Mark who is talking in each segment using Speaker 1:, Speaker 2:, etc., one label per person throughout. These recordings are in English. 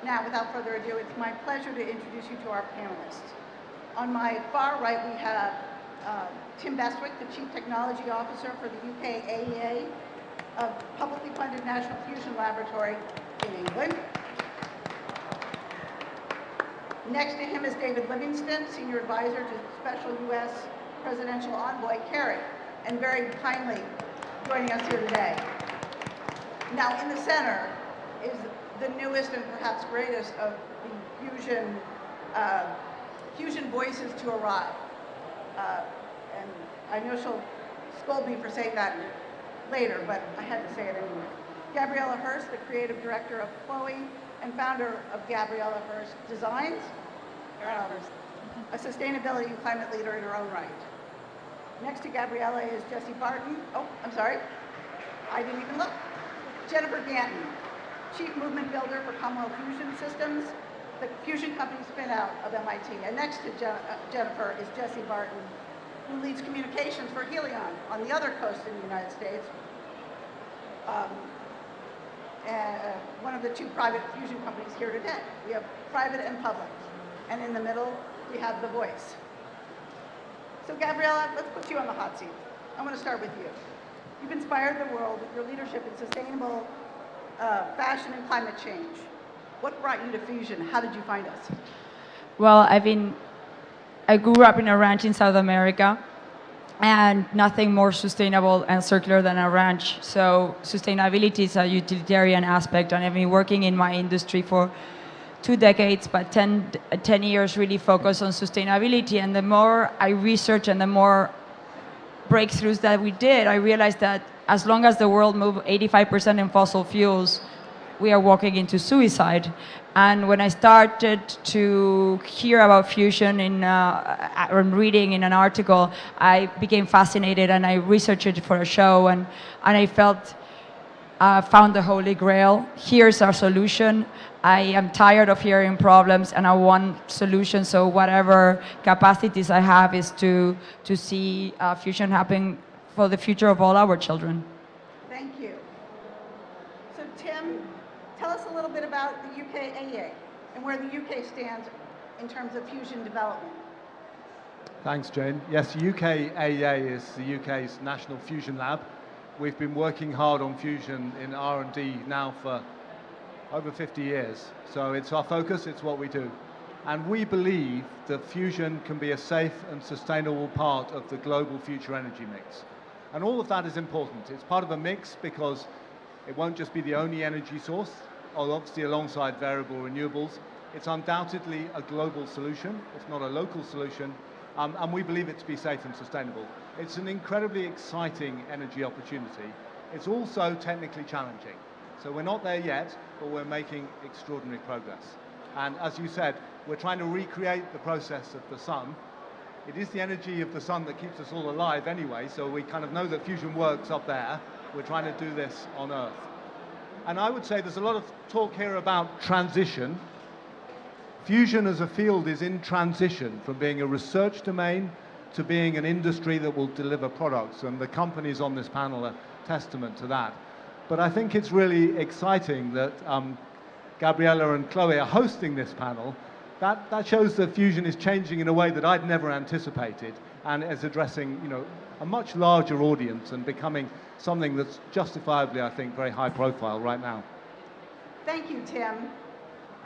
Speaker 1: Now, without further ado, it's my pleasure to introduce you to our panelists. On my far right, we have Tim Bestwick, the Chief Technology Officer for the UK AEA, a publicly funded National Fusion Laboratory in England. Next to him is David Livingston, Senior Advisor to Special U.S. Presidential Envoy Kerry, and very kindly joining us here today. Now, in the center is the newest and perhaps greatest of the fusion voices to arrive. And I know she'll scold me for saying that later, but I had to say it anyway. Gabriela Hearst, the creative director of Chloe and founder of Gabriela Hearst Designs, a sustainability and climate leader in her own right. Next to Gabriela is Jessie Barton. Oh, I'm sorry. I didn't even look. Jennifer Ganten, Chief Movement Builder for Commonwealth Fusion Systems, the fusion company spin-out of MIT. And next to Jennifer is Jessie Barton, who leads communications for Helion on the other coast in the United States. One of the two private fusion companies here today. We have private and public. And in the middle, we have The Voice. So Gabriela, let's put you on the hot seat. I want to start with you. You've inspired the world with your leadership in sustainable fashion and climate change. What brought you to fusion? How did you find us?
Speaker 2: Well, I grew up in a ranch in South America, and nothing more sustainable and circular than a ranch. So sustainability is a utilitarian aspect, and I've been working in my industry for 2 decades, but 10 years really focused on sustainability. And the more I research and the more breakthroughs that we did, I realized that as long as the world moved 85% in fossil fuels, we are walking into suicide. And when I started to hear about fusion in reading in an article, I became fascinated and I researched it for a show, and I found the Holy Grail. Here's our solution. I am tired of hearing problems and I want solutions, so whatever capacities I have is to see fusion happen for the future of all our children.
Speaker 1: Thank you. So Tim, tell us a little bit about the UK AEA and where the UK stands in terms of fusion development.
Speaker 3: Thanks, Jane. Yes, UK AEA is the UK's National Fusion Lab. We've been working hard on fusion in R&D now for over 50 years. So it's our focus, it's what we do. And we believe that fusion can be a safe and sustainable part of the global future energy mix. And all of that is important. It's part of a mix because it won't just be the only energy source, obviously alongside variable renewables. It's undoubtedly a global solution. It's not a local solution. And we believe it to be safe and sustainable. It's an incredibly exciting energy opportunity. It's also technically challenging. So we're not there yet, but we're making extraordinary progress. And as you said, we're trying to recreate the process of the sun. It is the energy of the sun that keeps us all alive anyway, so we kind of know that fusion works up there. We're trying to do this on Earth. And I would say there's a lot of talk here about transition. Fusion as a field is in transition from being a research domain to being an industry that will deliver products, and the companies on this panel are testament to that. But I think it's really exciting that Gabriela and Chloe are hosting this panel. That shows that fusion is changing in a way that I'd never anticipated, and is addressing, a much larger audience and becoming something that's justifiably, I think, very high profile right now.
Speaker 1: Thank you, Tim.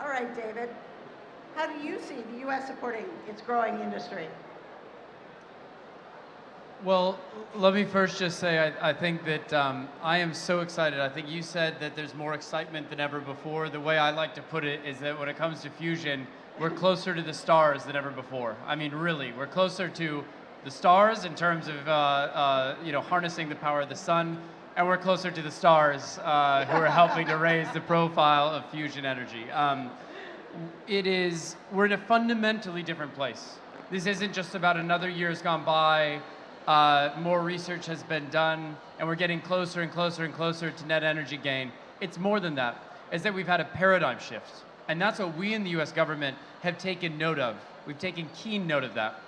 Speaker 1: All right, David. How do you see the U.S. supporting its growing industry?
Speaker 4: Well, let me first just say I think that I am so excited. I think you said that there's more excitement than ever before. The way I like to put it is that when it comes to fusion, we're closer to the stars than ever before. I mean, really, we're closer to the stars in terms of harnessing the power of the sun, and we're closer to the stars who are helping to raise the profile of fusion energy. We're in a fundamentally different place. This isn't just about another year's gone by. More research has been done, and we're getting closer and closer and closer to net energy gain. It's more than that. It's that we've had a paradigm shift, and that's what we in the US government have taken note of. We've taken keen note of that.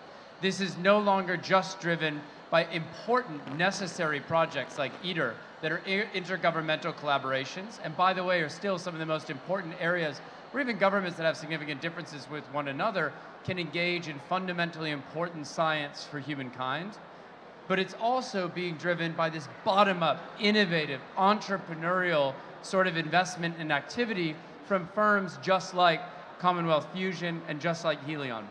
Speaker 4: This is no longer just driven by important, necessary projects like ITER that are intergovernmental collaborations, and by the way, are still some of the most important areas or even governments that have significant differences with one another, can engage in fundamentally important science for humankind. But it's also being driven by this bottom-up, innovative, entrepreneurial sort of investment and activity from firms just like Commonwealth Fusion and just like Helion.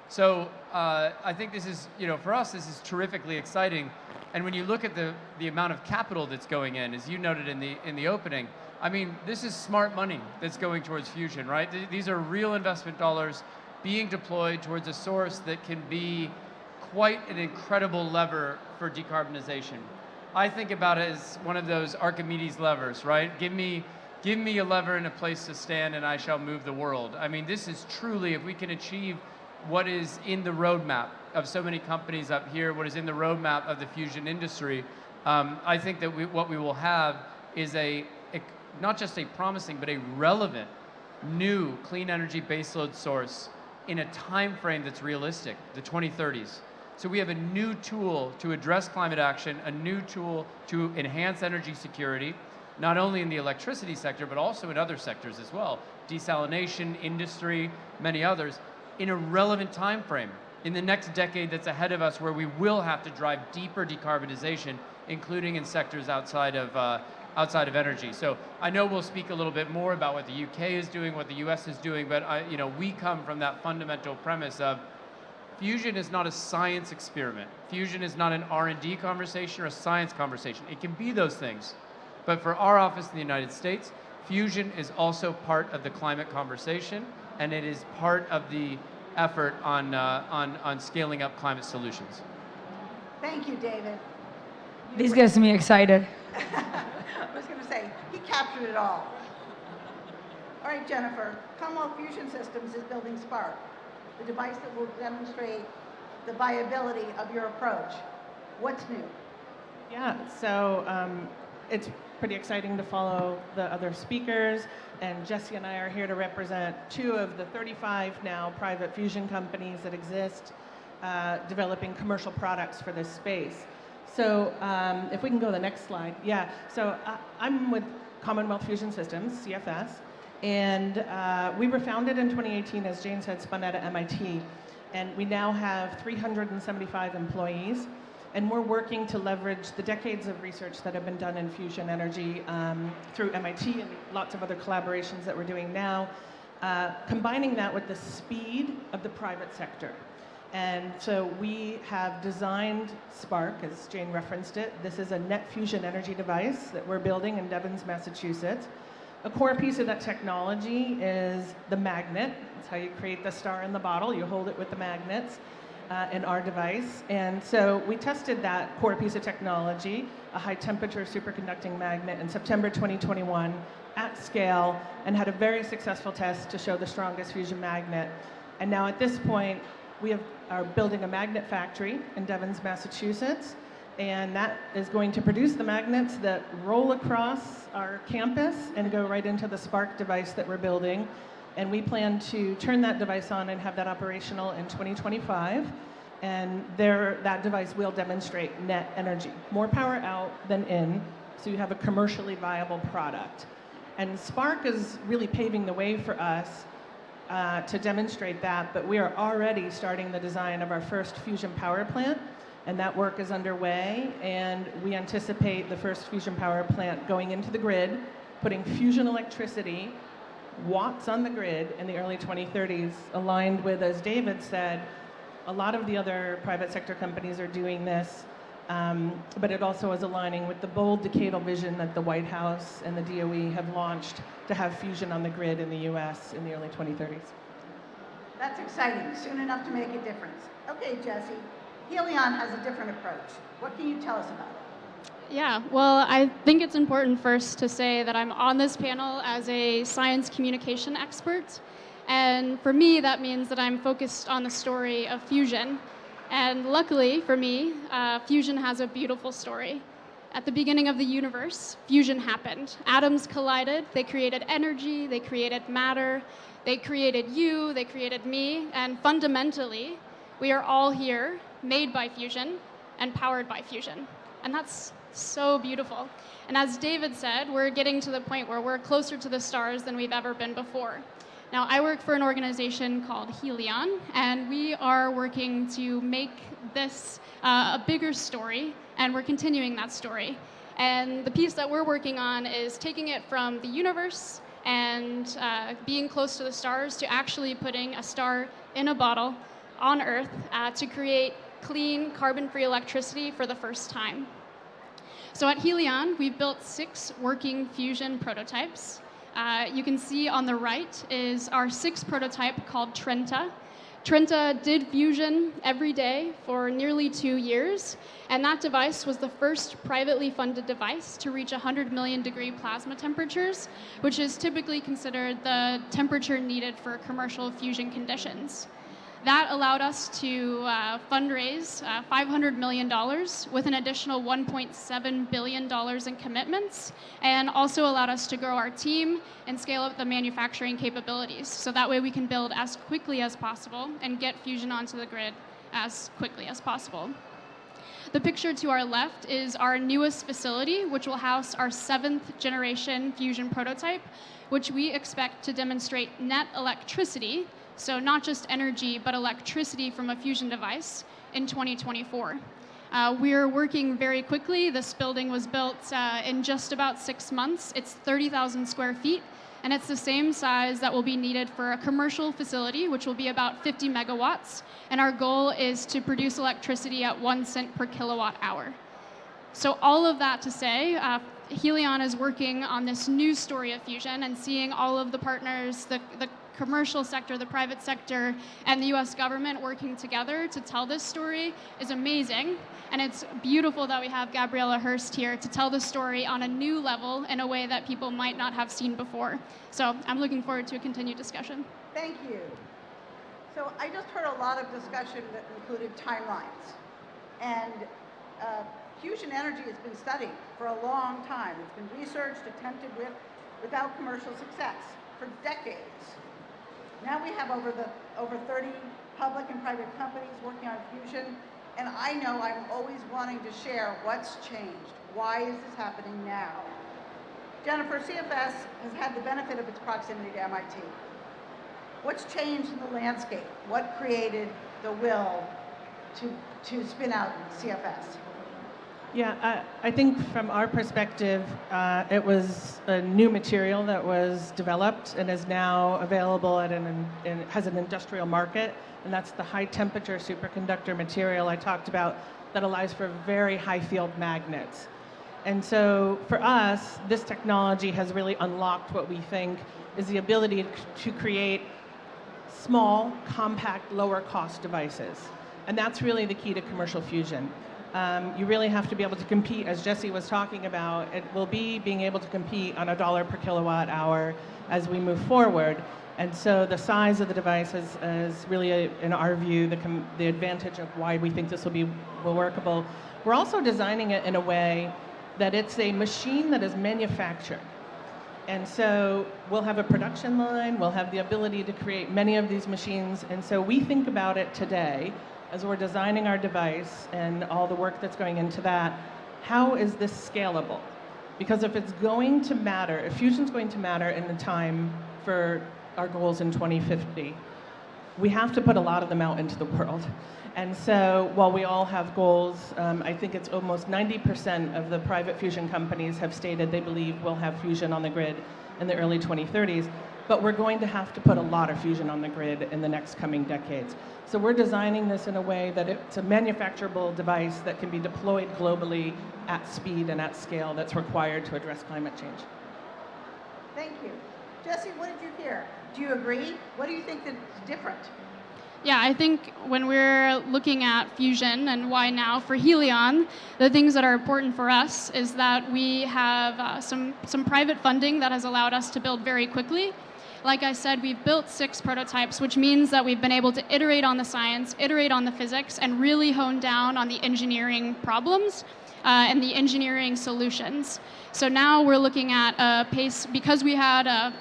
Speaker 4: So I think this is, for us, this is terrifically exciting. And when you look at the amount of capital that's going in, as you noted in the opening, I mean, this is smart money that's going towards fusion, right? These are real investment dollars being deployed towards a source that can be quite an incredible lever for decarbonization. I think about it as one of those Archimedes levers, right? Give me a lever and a place to stand and I shall move the world. I mean, this is truly, if we can achieve what is in the roadmap of so many companies up here, what is in the roadmap of the fusion industry, I think that what we will have is not just a promising, but a relevant new clean energy baseload source in a time frame that's realistic, the 2030s. So we have a new tool to address climate action, a new tool to enhance energy security, not only in the electricity sector, but also in other sectors as well. Desalination, industry, many others, in a relevant time frame in the next decade that's ahead of us, where we will have to drive deeper decarbonization, including in sectors outside of energy. So I know we'll speak a little bit more about what the UK is doing, what the US is doing, but we come from that fundamental premise of fusion is not a science experiment. Fusion is not an R&D conversation or a science conversation. It can be those things. But for our office in the United States, fusion is also part of the climate conversation, and it is part of the effort on scaling up climate solutions.
Speaker 1: Thank you, David.
Speaker 2: This gets me excited.
Speaker 1: I was going to say, he captured it all. All right, Jennifer, Commonwealth Fusion Systems is building Spark, the device that will demonstrate the viability of your approach. What's new?
Speaker 5: Yeah, so it's pretty exciting to follow the other speakers, and Jessie and I are here to represent 2 of the 35 now private fusion companies that exist, developing commercial products for this space. So if we can go to the next slide. Yeah, so I'm with Commonwealth Fusion Systems, CFS, and we were founded in 2018, as Jane said, spun out of MIT, and we now have 375 employees, and we're working to leverage the decades of research that have been done in fusion energy through MIT and lots of other collaborations that we're doing now, combining that with the speed of the private sector. And so we have designed Spark, as Jane referenced it. This is a net fusion energy device that we're building in Devens, Massachusetts. A core piece of that technology is the magnet. That's how you create the star in the bottle. You hold it with the magnets in our device. And so we tested that core piece of technology, a high temperature superconducting magnet, in September 2021 at scale, and had a very successful test to show the strongest fusion magnet. And now at this point, we are building a magnet factory in Devens, Massachusetts, and that is going to produce the magnets that roll across our campus and go right into the Spark device that we're building. And we plan to turn that device on and have that operational in 2025. And that device will demonstrate net energy, more power out than in, so you have a commercially viable product. And Spark is really paving the way for us to demonstrate that, but we are already starting the design of our first fusion power plant, and that work is underway, and we anticipate the first fusion power plant going into the grid, putting fusion electricity, watts on the grid in the early 2030s, aligned with, as David said, a lot of the other private sector companies are doing this, but it also is aligning with the bold decadal vision that the White House and the DOE have launched to have fusion on the grid in the US in the early 2030s.
Speaker 1: That's exciting, soon enough to make a difference. Okay, Jessie, Helion has a different approach. What can you tell us about it?
Speaker 6: Yeah, well, I think it's important first to say that I'm on this panel as a science communication expert. And for me, that means that I'm focused on the story of fusion. And luckily for me, fusion has a beautiful story. At the beginning of the universe, fusion happened. Atoms collided, they created energy, they created matter, they created you, they created me, and fundamentally, we are all here, made by fusion and powered by fusion. And that's so beautiful. And as David said, we're getting to the point where we're closer to the stars than we've ever been before. Now, I work for an organization called Helion, and we are working to make this a bigger story, and we're continuing that story. And the piece that we're working on is taking it from the universe and being close to the stars to actually putting a star in a bottle on Earth to create clean, carbon-free electricity for the first time. So at Helion, we've built 6 working fusion prototypes. You can see on the right is our 6th prototype called Trenta. Trenta did fusion every day for nearly 2 years, and that device was the first privately funded device to reach 100 million degree plasma temperatures, which is typically considered the temperature needed for commercial fusion conditions. That allowed us to fundraise $500 million with an additional $1.7 billion in commitments, and also allowed us to grow our team and scale up the manufacturing capabilities. So that way we can build as quickly as possible and get fusion onto the grid as quickly as possible. The picture to our left is our newest facility, which will house our 7th generation fusion prototype, which we expect to demonstrate net electricity, so not just energy, but electricity from a fusion device in 2024. We're working very quickly. This building was built in just about 6 months. It's 30,000 square feet, and it's the same size that will be needed for a commercial facility, which will be about 50 megawatts. And our goal is to produce electricity at 1 cent per kilowatt hour. So all of that to say, Helion is working on this new story of fusion, and seeing all of the partners, the commercial sector, the private sector, and the US government working together to tell this story is amazing. And it's beautiful that we have Gabriela Hearst here to tell the story on a new level in a way that people might not have seen before. So I'm looking forward to a continued discussion.
Speaker 1: Thank you. So I just heard a lot of discussion that included timelines. And fusion energy has been studied for a long time. It's been researched, attempted without commercial success for decades. Now we have over 30 public and private companies working on fusion, and I know I'm always wanting to share what's changed. Why is this happening now? Jennifer, CFS has had the benefit of its proximity to MIT. What's changed in the landscape? What created the will to spin out CFS?
Speaker 5: Yeah, I think from our perspective, it was a new material that was developed and is now available at has an industrial market, and that's the high temperature superconductor material I talked about that allows for very high field magnets. And so for us, this technology has really unlocked what we think is the ability to create small, compact, lower cost devices. And that's really the key to commercial fusion. You really have to be able to compete, as Jessie was talking about. It will be being able to compete on $1 per kilowatt hour as we move forward. And so the size of the device is really, in our view, the advantage of why we think this will be workable. We're also designing it in a way that it's a machine that is manufactured. And so we'll have a production line, we'll have the ability to create many of these machines. And so we think about it today as we're designing our device and all the work that's going into that, how is this scalable? Because if it's going to matter, if fusion's going to matter in the time for our goals in 2050, we have to put a lot of them out into the world. And so while we all have goals, I think it's almost 90% of the private fusion companies have stated they believe we'll have fusion on the grid in the early 2030s, but we're going to have to put a lot of fusion on the grid in the next coming decades. So we're designing this in a way that it's a manufacturable device that can be deployed globally at speed and at scale that's required to address climate change.
Speaker 1: Thank you. Jessie, what did you hear? Do you agree? What do you think is different?
Speaker 6: Yeah, I think when we're looking at fusion and why now for Helion, the things that are important for us is that we have some private funding that has allowed us to build very quickly. Like I said, we've built 6 prototypes, which means that we've been able to iterate on the science, iterate on the physics, and really hone down on the engineering problems and the engineering solutions. So now we're looking at a pace, because we had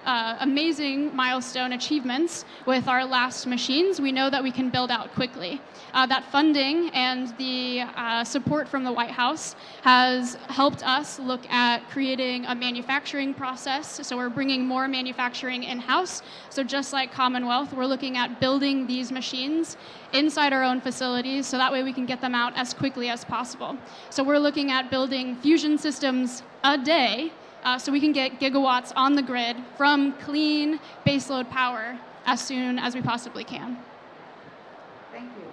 Speaker 6: amazing milestone achievements with our last machines, we know that we can build out quickly. That funding and the support from the White House has helped us look at creating a manufacturing process. So we're bringing more manufacturing in-house. So just like Commonwealth, we're looking at building these machines inside our own facilities so that way we can get them out as quickly as possible. So we're looking at building fusion systems a day so we can get gigawatts on the grid from clean baseload power as soon as we possibly can.
Speaker 1: Thank you.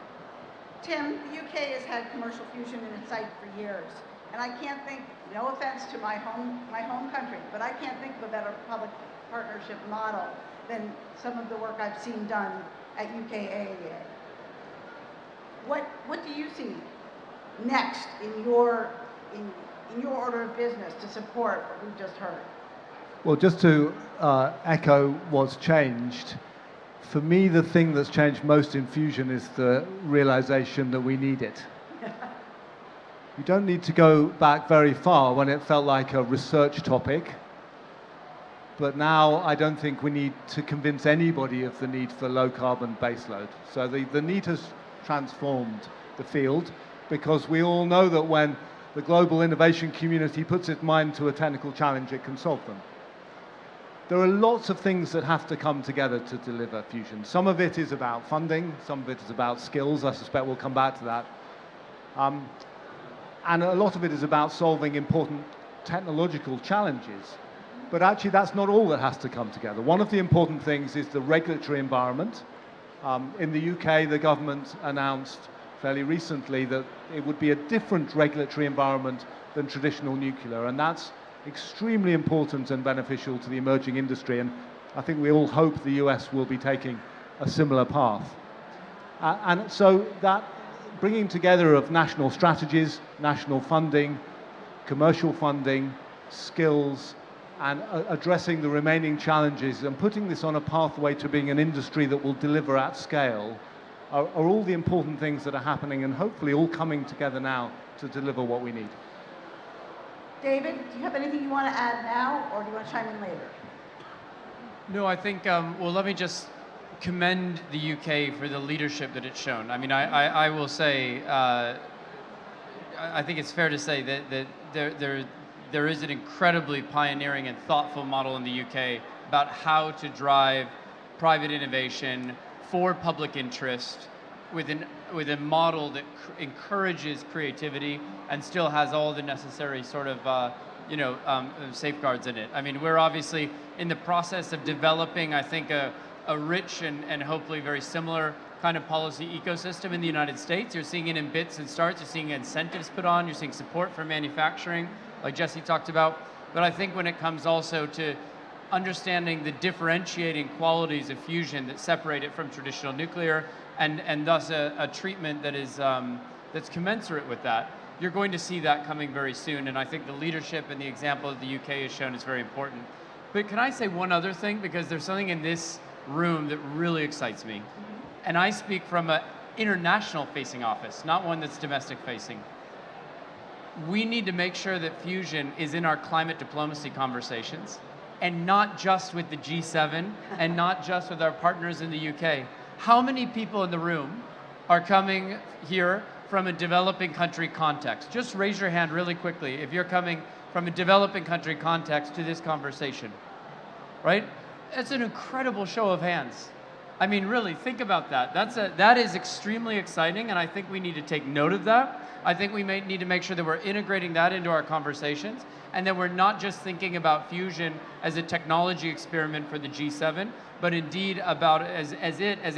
Speaker 1: Tim, the UK has had commercial fusion in its sight for years, and I can't think, no offense to my home country, but I can't think of a better public partnership model than some of the work I've seen done at UKAEA. What do you see next in your order of business to support what we've just heard?
Speaker 3: Well, just to echo what's changed, for me, the thing that's changed most in fusion is the realization that we need it. You don't need to go back very far when it felt like a research topic. But now I don't think we need to convince anybody of the need for low carbon baseload. So the need has transformed the field, because we all know that when the global innovation community puts its mind to a technical challenge, it can solve them. There are lots of things that have to come together to deliver fusion. Some of it is about funding, some of it is about skills. I suspect we'll come back to that. And a lot of it is about solving important technological challenges. But actually, that's not all that has to come together. One of the important things is the regulatory environment. In the UK, the government announced fairly recently that it would be a different regulatory environment than traditional nuclear, and that's extremely important and beneficial to the emerging industry, and I think we all hope the US will be taking a similar path. And so that bringing together of national strategies, national funding, commercial funding, skills, and addressing the remaining challenges and putting this on a pathway to being an industry that will deliver at scale are all the important things that are happening and hopefully all coming together now to deliver what we need.
Speaker 1: David, do you have anything you want to add now, or do you want to chime in later?
Speaker 4: No, I think, well, let me just commend the UK for the leadership that it's shown. I mean, I will say, I think it's fair to say that there is an incredibly pioneering and thoughtful model in the UK about how to drive private innovation for public interest with a model that encourages creativity and still has all the necessary sort of safeguards in it. I mean, we're obviously in the process of developing, I think, a rich and hopefully very similar kind of policy ecosystem in the United States. You're seeing it in bits and starts. You're seeing incentives put on. You're seeing support for manufacturing, like Jessie talked about. But I think when it comes also to understanding the differentiating qualities of fusion that separate it from traditional nuclear, and thus a treatment that is that's commensurate with that, you're going to see that coming very soon. And I think the leadership and the example that the UK has shown is very important. But can I say one other thing? Because there's something in this room that really excites me. And I speak from an international facing office, not one that's domestic facing. We need to make sure that fusion is in our climate diplomacy conversations, and not just with the G7 and not just with our partners in the UK. How many people in the room are coming here from a developing country context? Just raise your hand really quickly if you're coming from a developing country context to this conversation, right? It's an incredible show of hands. I mean, really, think about that. That is extremely exciting, and I think we need to take note of that. I think we may need to make sure that we're integrating that into our conversations, and that we're not just thinking about fusion as a technology experiment for the G7, but indeed about as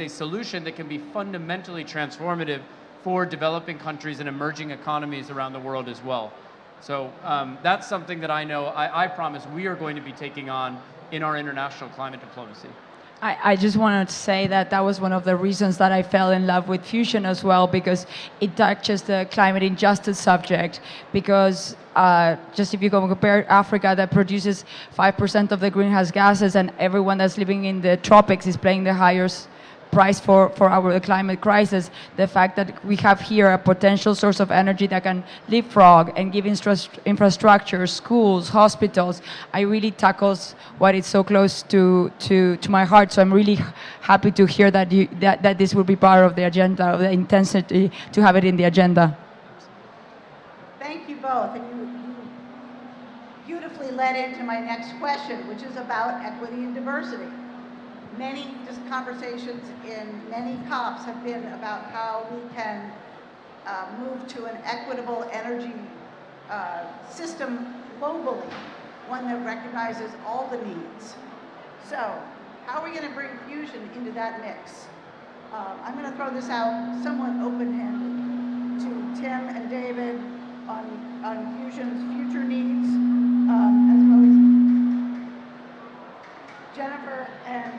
Speaker 4: a solution that can be fundamentally transformative for developing countries and emerging economies around the world as well. So that's something that I know, I promise we are going to be taking on in our international climate diplomacy.
Speaker 2: I just wanted to say that was one of the reasons that I fell in love with fusion as well, because it touches the climate injustice subject. Because just if you compare Africa, that produces 5% of the greenhouse gases, and everyone that's living in the tropics is paying the highest price for our climate crisis, the fact that we have here a potential source of energy that can leapfrog and give infrastructure, schools, hospitals, I really tackles what is so close to my heart. So I'm really happy to hear that that this will be part of the agenda, of the intensity to have it in the agenda.
Speaker 1: Thank you both. And you beautifully led into my next question, which is about equity and diversity. Many conversations in many COPs have been about how we can move to an equitable energy system globally, one that recognizes all the needs. So, how are we going to bring fusion into that mix? I'm going to throw this out somewhat open-handed to Tim and David on fusion's future needs, as well as Jennifer and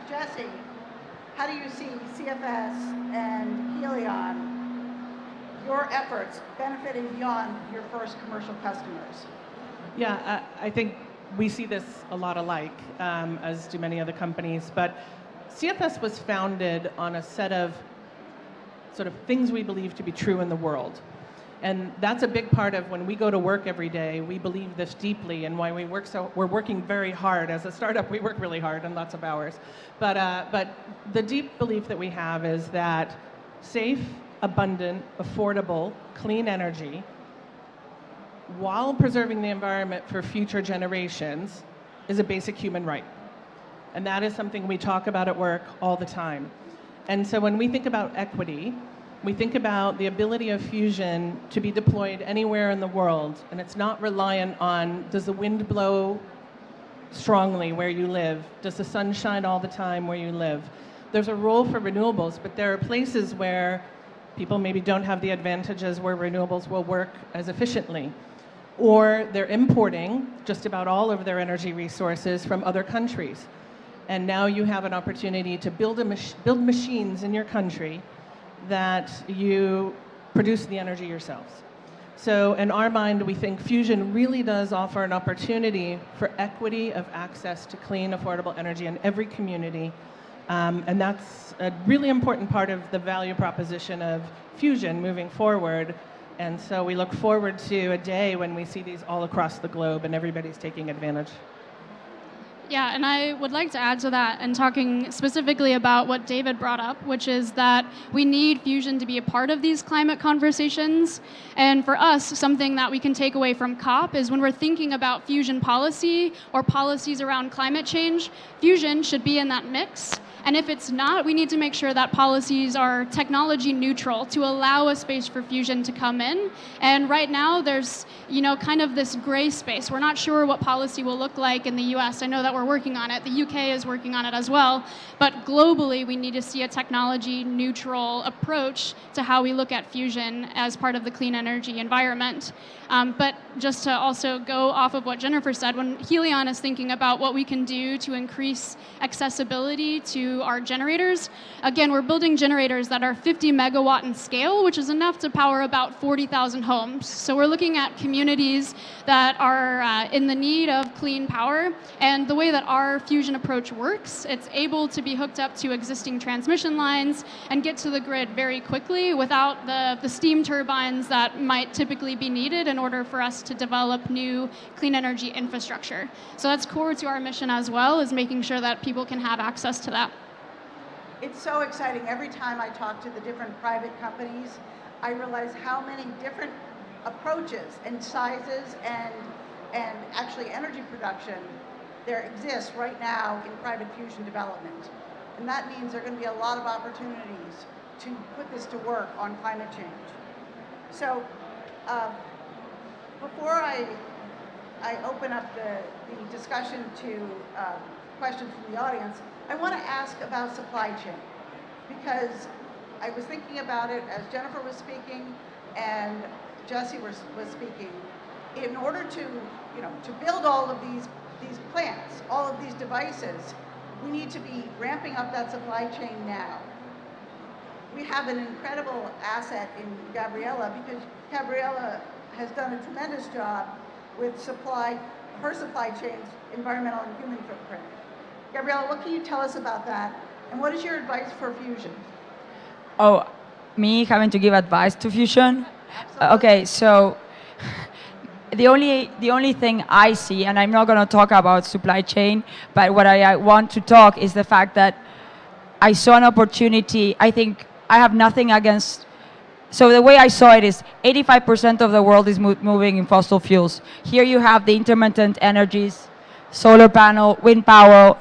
Speaker 1: Jessie. How do you see CFS and Helion, your efforts benefiting beyond your first commercial customers?
Speaker 5: Yeah, I think we see this a lot alike, as do many other companies, but CFS was founded on a set of sort of things we believe to be true in the world. And that's a big part of when we go to work every day, we believe this deeply, and why we're working very hard. As a startup, we work really hard and lots of hours. But the deep belief that we have is that safe, abundant, affordable, clean energy, while preserving the environment for future generations, is a basic human right. And that is something we talk about at work all the time. And so when we think about equity, we think about the ability of fusion to be deployed anywhere in the world, and it's not reliant on, does the wind blow strongly where you live? Does the sun shine all the time where you live? There's a role for renewables, but there are places where people maybe don't have the advantages where renewables will work as efficiently. Or they're importing just about all of their energy resources from other countries. And now you have an opportunity to build machines in your country that you produce the energy yourselves. So in our mind, we think fusion really does offer an opportunity for equity of access to clean, affordable energy in every community. And that's a really important part of the value proposition of fusion moving forward. And so we look forward to a day when we see these all across the globe and everybody's taking advantage.
Speaker 6: Yeah, and I would like to add to that and talking specifically about what David brought up, which is that we need fusion to be a part of these climate conversations. And for us, something that we can take away from COP is when we're thinking about fusion policy or policies around climate change, fusion should be in that mix. And if it's not, we need to make sure that policies are technology neutral to allow a space for fusion to come in. And right now, there's, kind of this gray space. We're not sure what policy will look like in the US. I know that we're working on it. The UK is working on it as well. But globally, we need to see a technology neutral approach to how we look at fusion as part of the clean energy environment. But just to also go off of what Jennifer said, when Helion is thinking about what we can do to increase accessibility to our generators, again, we're building generators that are 50 megawatt in scale, which is enough to power about 40,000 homes. So we're looking at communities that are in the need of clean power. And the way that our fusion approach works, it's able to be hooked up to existing transmission lines and get to the grid very quickly without the steam turbines that might typically be needed in order for us to develop new clean energy infrastructure. So that's core to our mission as well, is making sure that people can have access to that.
Speaker 1: It's so exciting. Every time I talk to the different private companies, I realize how many different approaches and sizes and actually energy production there exists right now in private fusion development. And that means there are going to be a lot of opportunities to put this to work on climate change. So before I open up the discussion to questions from the audience, I want to ask about supply chain, because I was thinking about it as Jennifer was speaking and Jessie was speaking. In order to build all of these plants, all of these devices, we need to be ramping up that supply chain now. We have an incredible asset in Gabriela, because Gabriela has done a tremendous job with her supply chain's environmental and human footprint. Gabriela, what can you tell us about that? And what is your advice for fusion?
Speaker 2: Oh, me having to give advice to fusion?
Speaker 1: Absolutely.
Speaker 2: Okay, so the only thing I see, and I'm not going to talk about supply chain, but what I want to talk is the fact that I saw an opportunity. I think I have nothing against. So the way I saw it is 85% of the world is moving in fossil fuels. Here you have the intermittent energies, solar panel, wind power,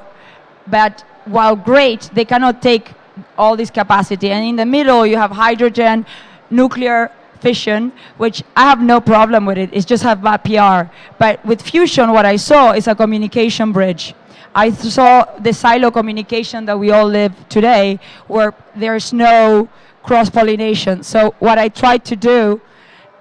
Speaker 2: but while great, they cannot take all this capacity. And in the middle, you have hydrogen, nuclear, fission, which I have no problem with it. It's just have bad PR. But with fusion, what I saw is a communication bridge. I saw the silo communication that we all live today, where there's no cross-pollination. So what I tried to do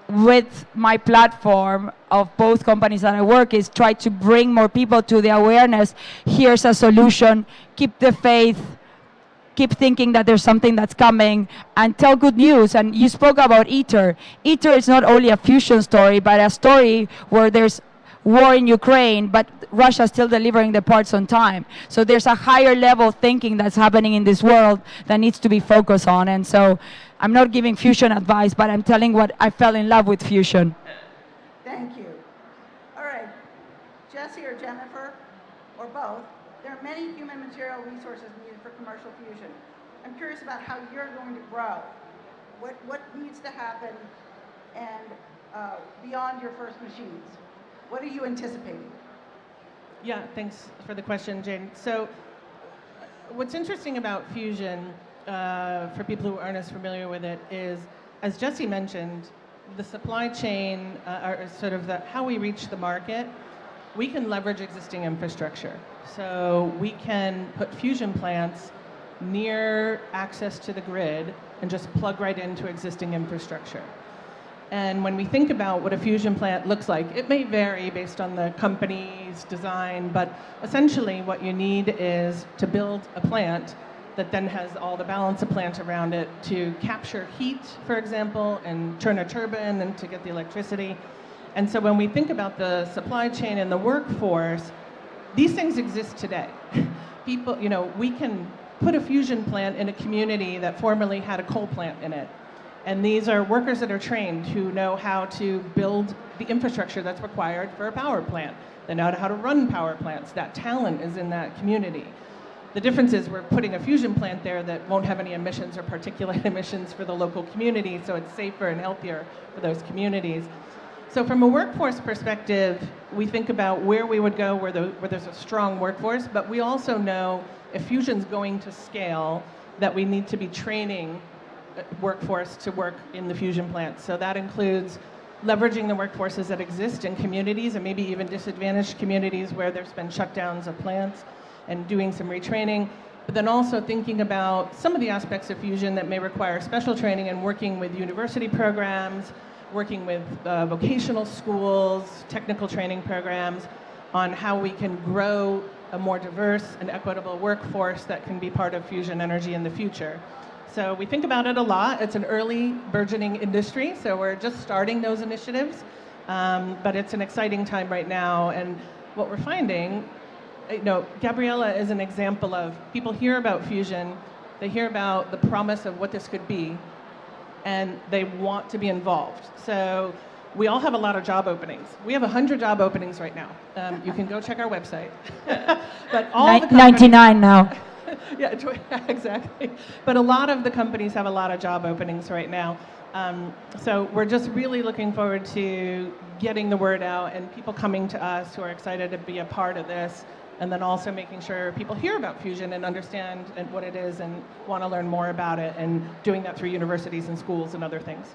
Speaker 2: with my platform of both companies that I work is try to bring more people to the awareness. Here's a solution. Keep the faith. Keep thinking that there's something that's coming, and tell good news. And you spoke about ITER. ITER is not only a fusion story, but a story where there's war in Ukraine, but Russia still delivering the parts on time. So there's a higher level thinking that's happening in this world that needs to be focused on. And so I'm not giving fusion advice, but I'm telling what I fell in love with fusion.
Speaker 1: Thank you. All right, Jessie or Jennifer, or both, there are many human material resources needed for commercial fusion. I'm curious about how you're going to grow. What needs to happen, and beyond your first machines? What are you anticipating?
Speaker 5: Yeah, thanks for the question, Jane. So what's interesting about fusion, for people who aren't as familiar with it, is, as Jessie mentioned, the supply chain, or sort of how we reach the market, we can leverage existing infrastructure. So we can put fusion plants near access to the grid and just plug right into existing infrastructure. And when we think about what a fusion plant looks like, it may vary based on the company's design, but essentially what you need is to build a plant that then has all the balance of plant around it to capture heat, for example, and turn a turbine and to get the electricity. And so when we think about the supply chain and the workforce, these things exist today. People, we can put a fusion plant in a community that formerly had a coal plant in it. And these are workers that are trained who know how to build the infrastructure that's required for a power plant. They know how to run power plants. That talent is in that community. The difference is we're putting a fusion plant there that won't have any emissions or particulate emissions for the local community, so it's safer and healthier for those communities. So from a workforce perspective, we think about where we would go where there's a strong workforce, but we also know if fusion's going to scale, that we need to be training workforce to work in the fusion plants. So that includes leveraging the workforces that exist in communities and maybe even disadvantaged communities where there's been shutdowns of plants and doing some retraining, but then also thinking about some of the aspects of fusion that may require special training and working with university programs, working with vocational schools, technical training programs on how we can grow a more diverse and equitable workforce that can be part of fusion energy in the future. So we think about it a lot. It's an early burgeoning industry, so we're just starting those initiatives, but it's an exciting time right now. And what we're finding, Gabriela is an example of people hear about fusion, they hear about the promise of what this could be, and they want to be involved. So we all have a lot of job openings. We have 100 job openings right now. You can go check our website. But all the
Speaker 2: 99 now.
Speaker 5: Yeah, exactly. But a lot of the companies have a lot of job openings right now. So we're just really looking forward to getting the word out and people coming to us who are excited to be a part of this, and then also making sure people hear about fusion and understand what it is and want to learn more about it, and doing that through universities and schools and other things.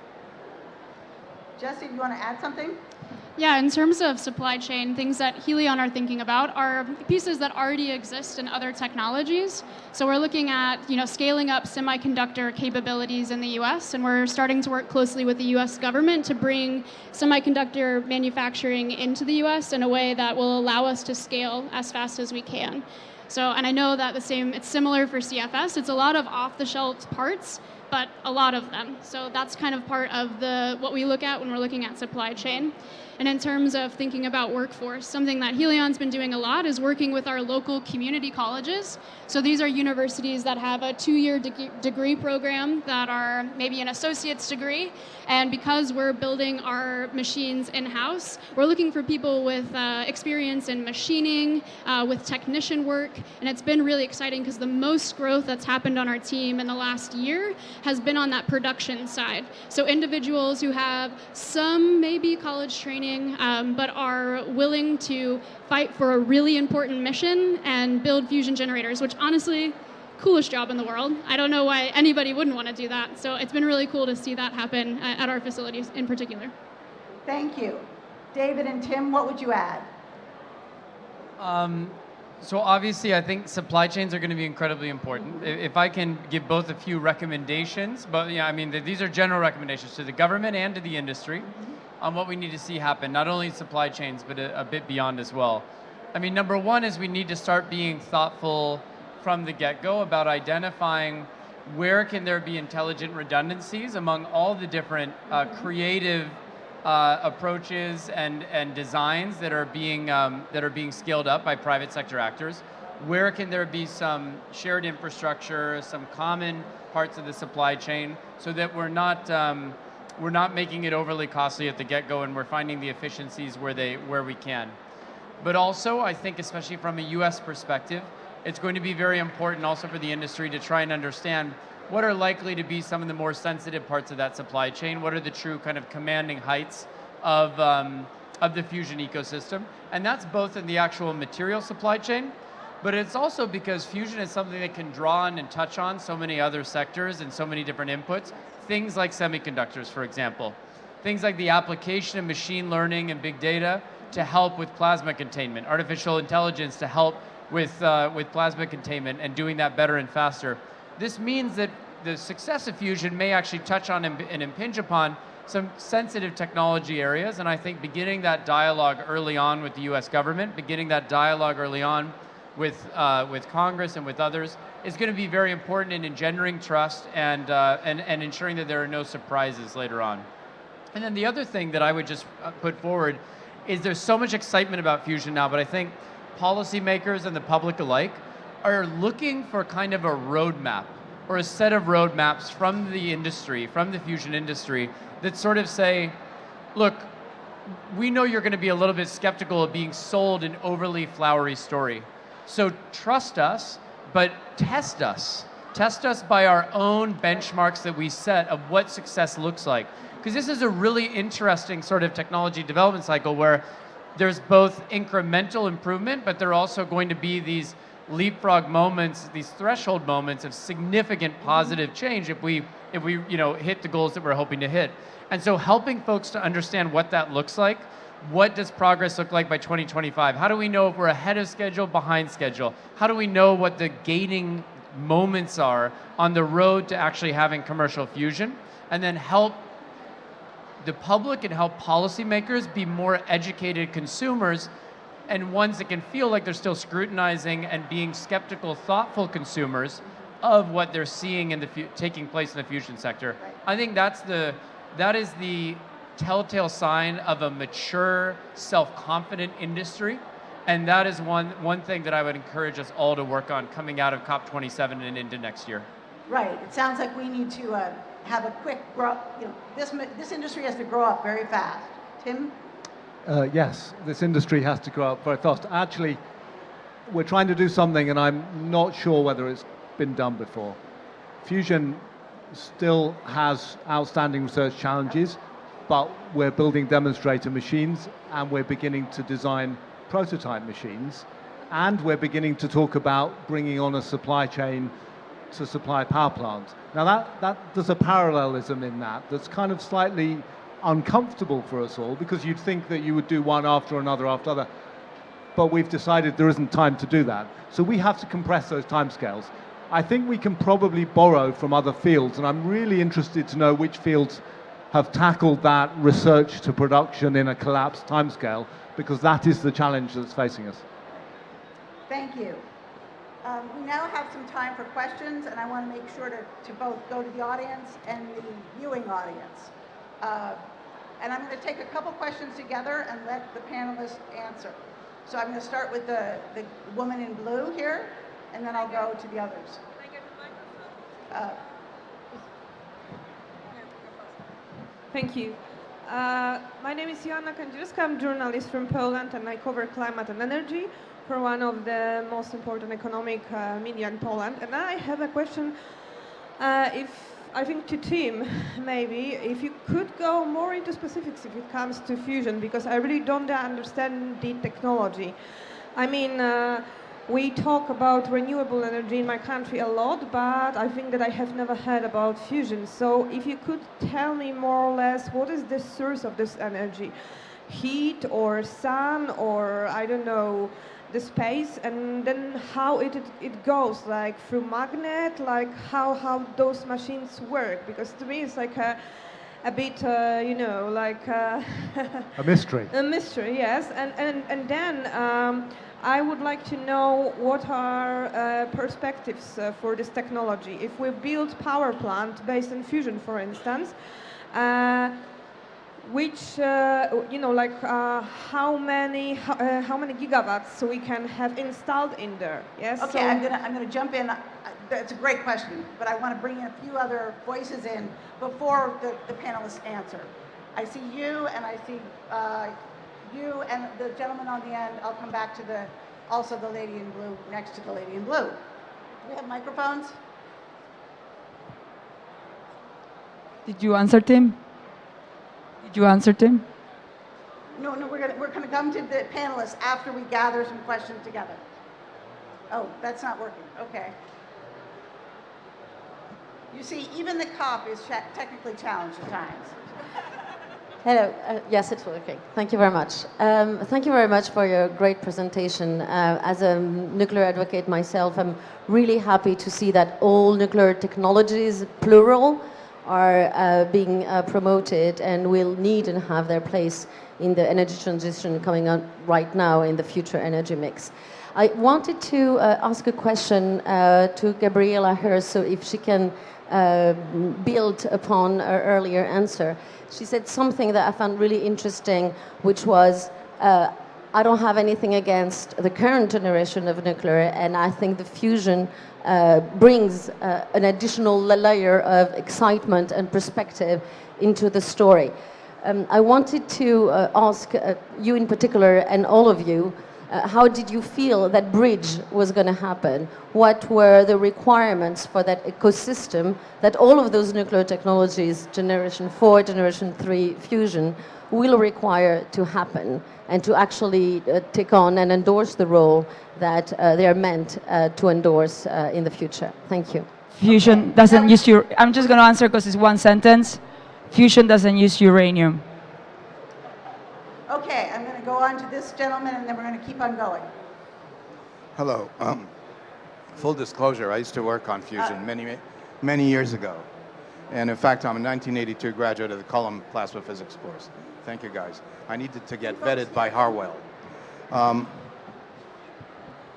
Speaker 1: Jessie, do you want to add something?
Speaker 6: Yeah, in terms of supply chain, things that Helion are thinking about are pieces that already exist in other technologies. So we're looking at, scaling up semiconductor capabilities in the U.S., and we're starting to work closely with the U.S. government to bring semiconductor manufacturing into the U.S. in a way that will allow us to scale as fast as we can. So, and I know that it's similar for CFS. It's a lot of off-the-shelf parts but a lot of them. So that's kind of part of what we look at when we're looking at supply chain. And in terms of thinking about workforce, something that Helion's been doing a lot is working with our local community colleges. So these are universities that have a 2-year degree program that are maybe an associate's degree. And because we're building our machines in-house, we're looking for people with experience in machining, with technician work. And it's been really exciting because the most growth that's happened on our team in the last year has been on that production side. So individuals who have some maybe college training, but are willing to fight for a really important mission and build fusion generators, which honestly, coolest job in the world. I don't know why anybody wouldn't want to do that. So it's been really cool to see that happen at our facilities in particular.
Speaker 1: Thank you. David and Tim, what would you add?
Speaker 4: So obviously, I think supply chains are going to be incredibly important. If I can give both a few recommendations, but yeah, I mean, these are general recommendations to the government and to the industry on what we need to see happen, not only in supply chains, but a bit beyond as well. I mean, number one is we need to start being thoughtful from the get-go about identifying where can there be intelligent redundancies among all the different creative approaches and designs that are being scaled up by private sector actors. Where can there be some shared infrastructure, some common parts of the supply chain, so that we're not making it overly costly at the get-go, and we're finding the efficiencies where we can. But also, I think, especially from a U.S. perspective, it's going to be very important also for the industry to try and understand what are likely to be some of the more sensitive parts of that supply chain. What are the true kind of commanding heights of the fusion ecosystem? And that's both in the actual material supply chain, but it's also because fusion is something that can draw on and touch on so many other sectors and so many different inputs. Things like semiconductors, for example. Things like the application of machine learning and big data to help with plasma containment, artificial intelligence to help with plasma containment and doing that better and faster. This means that the success of fusion may actually touch on and impinge upon some sensitive technology areas, and I think beginning that dialogue early on with the US government, beginning that dialogue early on with Congress and with others is going to be very important in engendering trust and ensuring that there are no surprises later on. And then the other thing that I would just put forward is there's so much excitement about fusion now, but I think policymakers and the public alike are looking for kind of a roadmap or a set of roadmaps from the industry, from the fusion industry, that sort of say, look, we know you're going to be a little bit skeptical of being sold an overly flowery story. So trust us, but test us. Test us by our own benchmarks that we set of what success looks like. Because this is a really interesting sort of technology development cycle where there's both incremental improvement, but there are also going to be these leapfrog moments, these threshold moments of significant positive change if we hit the goals that we're hoping to hit. And so helping folks to understand what that looks like, what does progress look like by 2025? How do we know if we're ahead of schedule, behind schedule? How do we know what the gating moments are on the road to actually having commercial fusion? And then help the public and help policymakers be more educated consumers and ones that can feel like they're still scrutinizing and being skeptical, thoughtful consumers of what they're seeing in taking place in the fusion sector. I think that is the telltale sign of a mature, self-confident industry, and that is one thing that I would encourage us all to work on coming out of COP27 and into next year.
Speaker 1: Right. It sounds like we need to have a quick grow. This industry has to grow up very fast. Tim?
Speaker 3: Yes, this industry has to grow up very fast. Actually, we're trying to do something, and I'm not sure whether it's been done before. Fusion still has outstanding research challenges, but we're building demonstrator machines, and we're beginning to design prototype machines, and we're beginning to talk about bringing on a supply chain to supply power plants. Now there's a parallelism in that's kind of slightly uncomfortable for us all, because you'd think that you would do one after another after other, but we've decided there isn't time to do that. So we have to compress those timescales. I think we can probably borrow from other fields, and I'm really interested to know which fields have tackled that research to production in a collapsed timescale, because that is the challenge that's facing us.
Speaker 1: Thank you. We now have some time for questions, and I want to make sure to both go to the audience and the viewing audience. And I'm going to take a couple questions together and let the panelists answer. So I'm going to start with the woman in blue here, and then I'll go to the others.
Speaker 7: Thank you. My name is Joanna Kędzierska. I'm a journalist from Poland, and I cover climate and energy for one of the most important economic media in Poland. And I have a question, I think to Tim, maybe, if you could go more into specifics if it comes to fusion, because I really don't understand the technology. I mean, we talk about renewable energy in my country a lot, but I think that I have never heard about fusion. So if you could tell me more or less what is the source of this energy? Heat or sun or, I don't know, the space, and then how it goes, like through magnet, like how those machines work, because to me it's like a bit, you know, like
Speaker 3: a mystery.
Speaker 7: A mystery, yes. And then I would like to know what are perspectives for this technology. If we build power plant based on fusion, for instance, which you know, like how many gigawatts we can have installed in there? Yes.
Speaker 1: Okay,
Speaker 7: so
Speaker 1: I'm gonna jump in. That's a great question, but I want to bring in a few other voices in before the panelists answer. I see you, and I see you, and the gentleman on the end. I'll come back to also the lady in blue next to the lady in blue. Do we have microphones?
Speaker 2: Did you answer, Tim? Did you answer, Tim?
Speaker 1: No, we're gonna come to the panelists after we gather some questions together. Oh, that's not working. Okay. You see, even the COP is technically challenged at times.
Speaker 8: Hello. Yes, it's working. Thank you very much. Thank you very much for your great presentation. As a nuclear advocate myself, I'm really happy to see that all nuclear technologies, plural, are being promoted and will need and have their place in the energy transition coming on right now in the future energy mix. I wanted to ask a question to Gabriela Hearst, so if she can build upon her earlier answer. She said something that I found really interesting, which was, I don't have anything against the current generation of nuclear, and I think the fusion brings an additional layer of excitement and perspective into the story. I wanted to ask you in particular, and all of you, how did you feel that bridge was going to happen? What were the requirements for that ecosystem that all of those nuclear technologies, generation 4, generation 3 fusion, will require to happen and to actually take on and endorse the role that they are meant to endorse in the future? Thank you.
Speaker 2: Fusion doesn't use I'm just going to answer because it's one sentence. Fusion doesn't use uranium.
Speaker 1: Okay, I'm going to go on to this gentleman, and then we're going to keep on going.
Speaker 9: Hello. Full disclosure, I used to work on fusion many years ago. And in fact, I'm a 1982 graduate of the Cullum Plasma Physics course. Thank you, guys. I needed to get vetted by Harwell.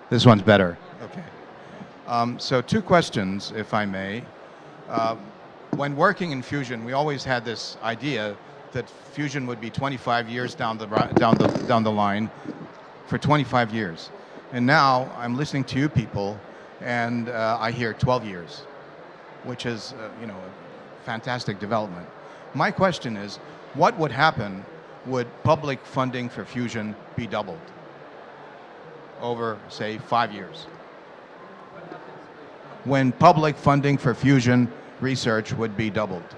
Speaker 9: This one's better. Okay. So 2 questions, if I may. When working in fusion, we always had this idea that fusion would be 25 years down the line for 25 years. And now I'm listening to you people, and I hear 12 years, which is you know, a fantastic development. My question is, what would happen would public funding for fusion be doubled over, say, 5 years? When public funding for fusion research would be doubled.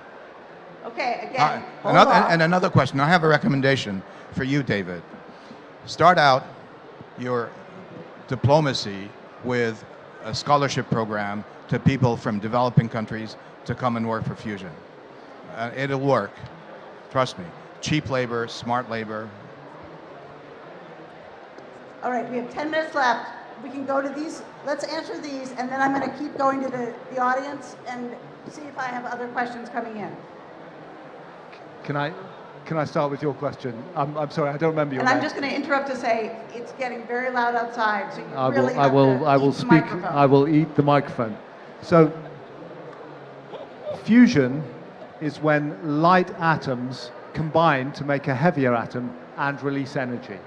Speaker 1: Okay, again,
Speaker 9: another question. I have a recommendation for you, David. Start out your diplomacy with a scholarship program to people from developing countries to come and work for fusion. It'll work. Trust me. Cheap labor, smart labor.
Speaker 1: All right, we have 10 minutes left. We can go to these. Let's answer these, and then I'm going to keep going to the audience and see if I have other questions coming in.
Speaker 3: Can I? can I start with your question? I'm sorry, I don't remember your
Speaker 1: And
Speaker 3: name.
Speaker 1: I'm just going to interrupt to say it's getting very loud outside, so you
Speaker 3: I will,
Speaker 1: really
Speaker 3: I
Speaker 1: have
Speaker 3: will,
Speaker 1: to
Speaker 3: I will
Speaker 1: eat the
Speaker 3: speak.
Speaker 1: microphone.
Speaker 3: I will eat the microphone. So, fusion is when light atoms combine to make a heavier atom and release energy.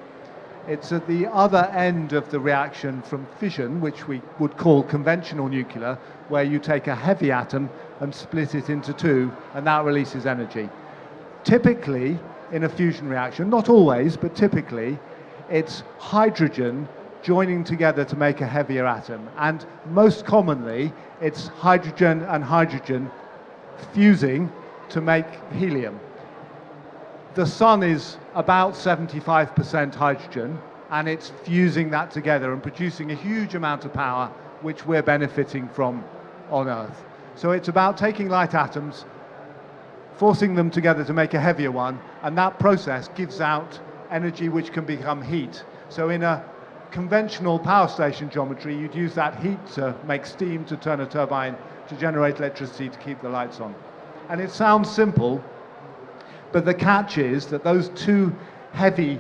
Speaker 3: It's at the other end of the reaction from fission, which we would call conventional nuclear, where you take a heavy atom and split it into two, and that releases energy. Typically, in a fusion reaction, not always, but typically, it's hydrogen joining together to make a heavier atom. And most commonly, it's hydrogen and hydrogen fusing to make helium. The sun is about 75% hydrogen, and it's fusing that together and producing a huge amount of power, which we're benefiting from on Earth. So it's about taking light atoms, forcing them together to make a heavier one, and that process gives out energy which can become heat. So in a conventional power station geometry, you'd use that heat to make steam to turn a turbine to generate electricity to keep the lights on. And it sounds simple, but the catch is that those two heavy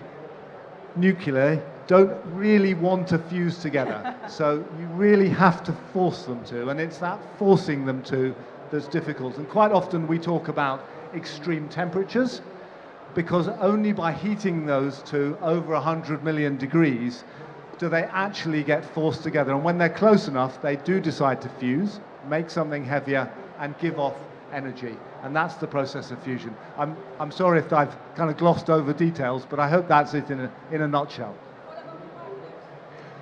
Speaker 3: nuclei don't really want to fuse together. So you really have to force them to, and it's that forcing them to that's difficult. And quite often we talk about extreme temperatures, because only by heating those to over 100 million degrees do they actually get forced together. And when they're close enough, they do decide to fuse, make something heavier, and give off energy. And that's the process of fusion. I'm sorry if I've kind of glossed over details, but I hope that's it in a nutshell.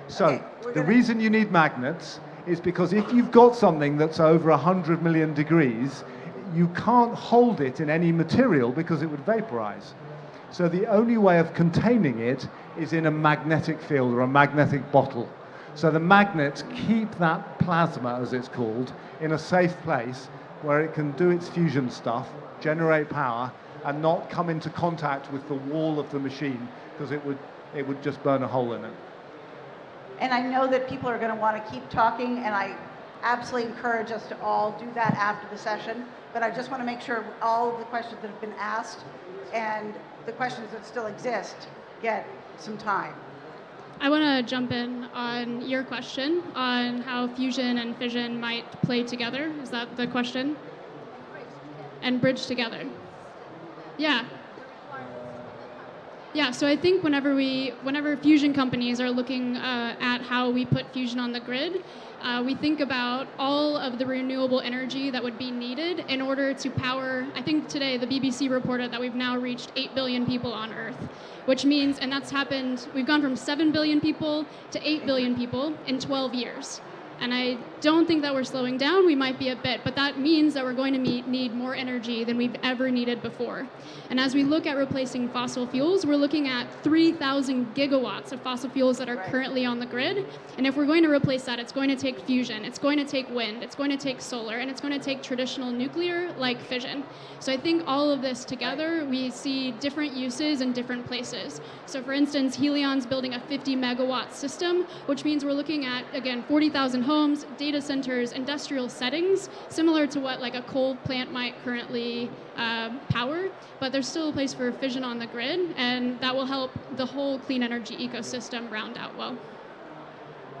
Speaker 3: So, the reason you need magnets is because if you've got something that's over 100 million degrees, you can't hold it in any material because it would vaporize. So the only way of containing it is in a magnetic field or a magnetic bottle. So the magnets keep that plasma, as it's called, in a safe place where it can do its fusion stuff, generate power, and not come into contact with the wall of the machine, because it would just burn a hole in it.
Speaker 1: And I know that people are going to want to keep talking, and I absolutely encourage us to all do that after the session. But I just want to make sure all of the questions that have been asked and the questions that still exist get some time.
Speaker 6: I want to jump in on your question on how fusion and fission might play together. Is that the question? And bridge together. Yeah. Yeah, so I think whenever fusion companies are looking at how we put fusion on the grid, we think about all of the renewable energy that would be needed in order to power, I think today the BBC reported that we've now reached 8 billion people on Earth, which means, and that's happened, we've gone from 7 billion people to 8 billion people in 12 years. And I don't think that we're slowing down. We might be a bit, but that means that we're going to need more energy than we've ever needed before. And as we look at replacing fossil fuels, we're looking at 3,000 gigawatts of fossil fuels that are currently on the grid. And if we're going to replace that, it's going to take fusion, it's going to take wind, it's going to take solar, and it's going to take traditional nuclear like fission. So I think all of this together, we see different uses in different places. So for instance, Helion's building a 50 megawatt system, which means we're looking at, again, 40,000 homes, data centers, industrial settings, similar to what like a coal plant might currently power, but there's still a place for fission on the grid, and that will help the whole clean energy ecosystem round out well.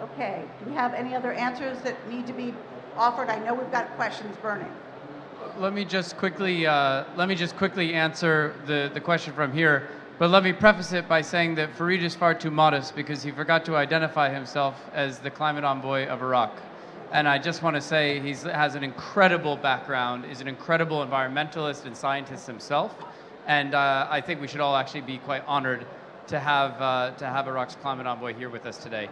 Speaker 1: Okay, do we have any other answers that need to be offered? I know we've got questions burning.
Speaker 4: Let me just quickly answer the question from here. But let me preface it by saying that Fareed is far too modest because he forgot to identify himself as the climate envoy of Iraq. And I just want to say he has an incredible background, is an incredible environmentalist and scientist himself. And I think we should all actually be quite honored to have Iraq's climate envoy here with us today.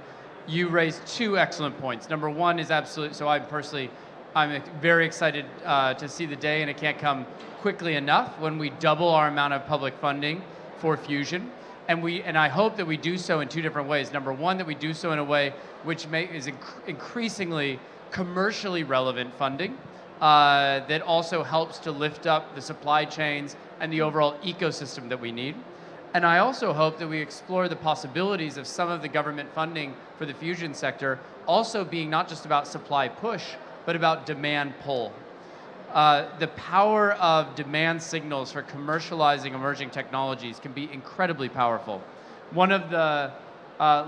Speaker 4: You raised two excellent points. Number one is absolutely, so I'm very excited to see the day, and it can't come quickly enough when we double our amount of public funding for fusion, and I hope that we do so in two different ways. Number one, that we do so in a way which is increasingly commercially relevant funding that also helps to lift up the supply chains and the overall ecosystem that we need. And I also hope that we explore the possibilities of some of the government funding for the fusion sector also being not just about supply push, but about demand pull. the power of demand signals for commercializing emerging technologies can be incredibly powerful. One of the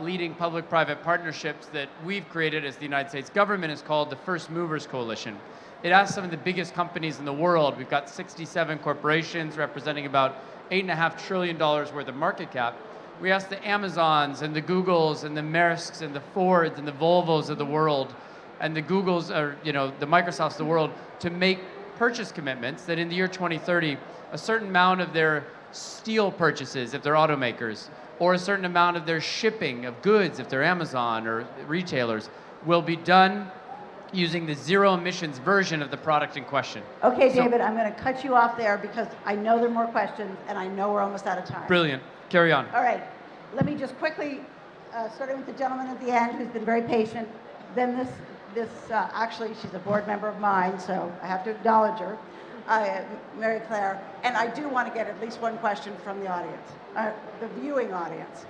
Speaker 4: leading public-private partnerships that we've created as the United States government is called the First Movers Coalition. It asks some of the biggest companies in the world. We've got 67 corporations representing about $8.5 trillion worth of market cap. We asked the Amazons and the Googles and the Maersks and the Fords and the Volvos of the world and the Googles, or the Microsofts of the world, to make purchase commitments that in the year 2030, a certain amount of their steel purchases, if they're automakers, or a certain amount of their shipping of goods, if they're Amazon or retailers, will be done using the zero emissions version of the product in question.
Speaker 1: Okay, David, I'm going to cut you off there because I know there are more questions and I know we're almost out of time.
Speaker 4: Brilliant. Carry on.
Speaker 1: All right. Let me just quickly, starting with the gentleman at the end who's been very patient, then actually, she's a board member of mine, so I have to acknowledge her, Mary Claire, and I do want to get at least one question from the audience, the viewing audience.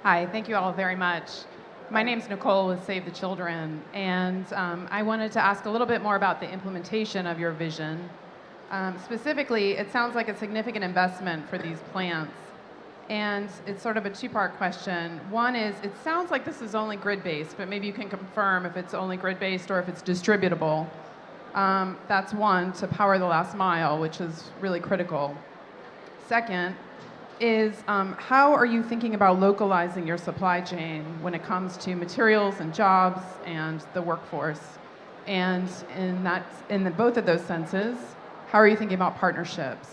Speaker 10: Hi, thank you all very much. My name's Nicole with Save the Children, and I wanted to ask a little bit more about the implementation of your vision. Specifically, it sounds like a significant investment for these plants, and it's sort of a two-part question. One is, it sounds like this is only grid-based, but maybe you can confirm if it's only grid-based or if it's distributable. That's one, to power the last mile, which is really critical. Second is, how are you thinking about localizing your supply chain when it comes to materials and jobs and the workforce? And in both of those senses, how are you thinking about partnerships?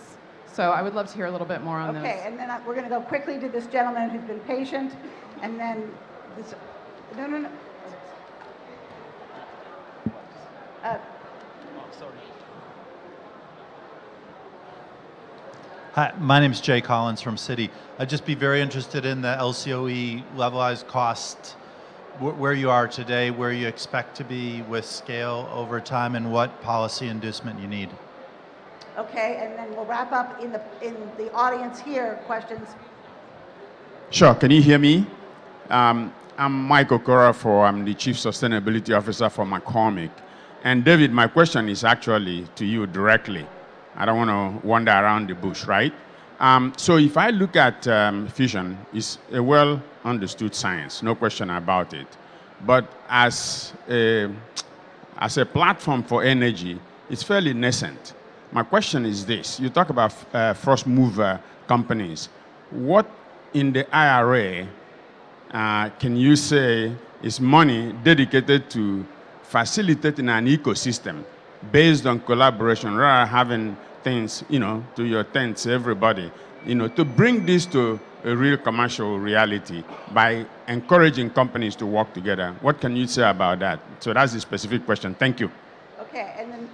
Speaker 10: So I would love to hear a little bit more on this.
Speaker 1: Okay, and then we're going to go quickly to this gentleman who's been patient, and then this, no.
Speaker 11: Hi, my name is Jay Collins from Citi. I'd just be very interested in the LCOE levelized cost, where you are today, where you expect to be with scale over time, and what policy inducement you need.
Speaker 1: Okay, and then we'll wrap up in the audience here. Questions?
Speaker 12: Sure. Can you hear me? I'm Mike Okorafor. I'm the Chief Sustainability Officer for McCormick. And David, my question is actually to you directly. I don't want to wander around the bush, right? So if I look at fusion, it's a well understood science, no question about it. But as a platform for energy, it's fairly nascent. My question is this. You talk about first mover companies. What in the IRA can you say is money dedicated to facilitating an ecosystem based on collaboration rather than having things, to your tents, everybody, to bring this to a real commercial reality by encouraging companies to work together? What can you say about that? So that's the specific question. Thank you.
Speaker 1: Okay, and then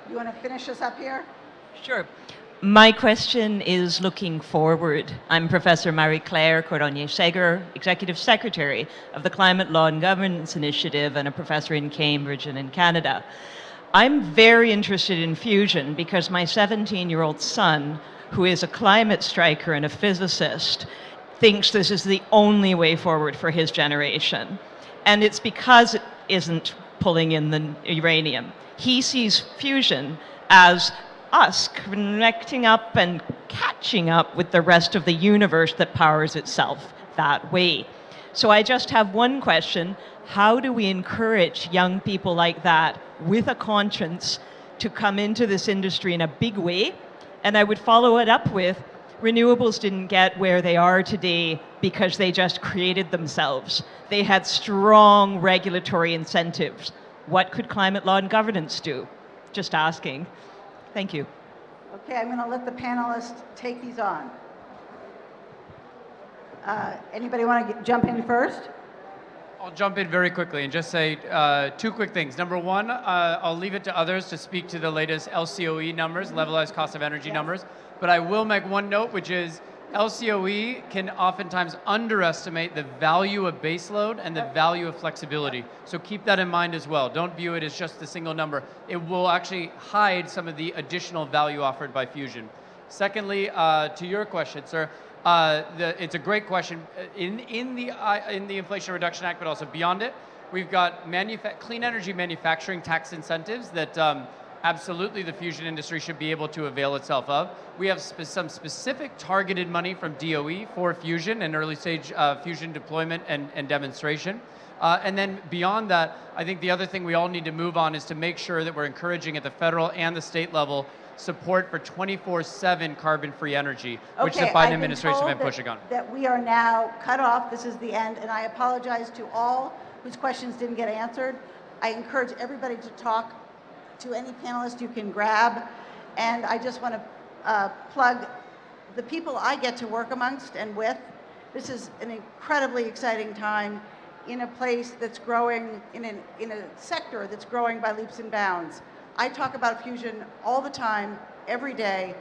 Speaker 1: you want to finish us up here?
Speaker 13: Sure. My question is looking forward. I'm Professor Marie-Claire Cordonnier-Segur, Executive Secretary of the Climate Law and Governance Initiative and a professor in Cambridge and in Canada. I'm very interested in fusion because my 17-year-old son, who is a climate striker and a physicist, thinks this is the only way forward for his generation. And it's because it isn't pulling in the uranium. He sees fusion as us connecting up and catching up with the rest of the universe that powers itself that way. So I just have one question. How do we encourage young people like that with a conscience to come into this industry in a big way? And I would follow it up with, renewables didn't get where they are today because they just created themselves. They had strong regulatory incentives. What could climate law and governance do? Just asking. Thank you.
Speaker 1: Okay, I'm going to let the panelists take these on. Anybody want to jump in first?
Speaker 4: I'll jump in very quickly and just say two quick things. Number one, I'll leave it to others to speak to the latest LCOE numbers, levelized cost of energy numbers. But I will make one note, which is LCOE can oftentimes underestimate the value of baseload and the value of flexibility. So keep that in mind as well. Don't view it as just a single number. It will actually hide some of the additional value offered by fusion. Secondly, to your question, sir, it's a great question. In the Inflation Reduction Act, but also beyond it, We've got clean energy manufacturing tax incentives that absolutely the fusion industry should be able to avail itself of. We have some specific targeted money from DOE for fusion and early stage fusion deployment and demonstration. And then beyond that, I think the other thing we all need to move on is to make sure that we're encouraging at the federal and the state level support for 24/7 carbon-free energy, which the Biden administration has been pushing on.
Speaker 1: That we are now cut off. This is the end, and I apologize to all whose questions didn't get answered. I encourage everybody to talk to any panelist you can grab, and I just want to plug the people I get to work amongst and with. This is an incredibly exciting time in a place that's growing, in a sector that's growing by leaps and bounds. I talk about fusion all the time, every day,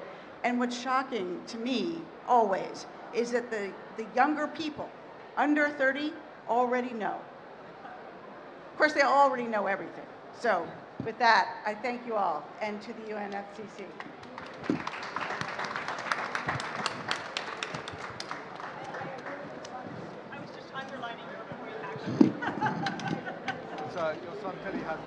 Speaker 1: and what's shocking to me always is that the younger people, under 30, already know. Of course, they already know everything. So with that, I thank you all, and to the UNFCCC.
Speaker 3: So your son Billy has.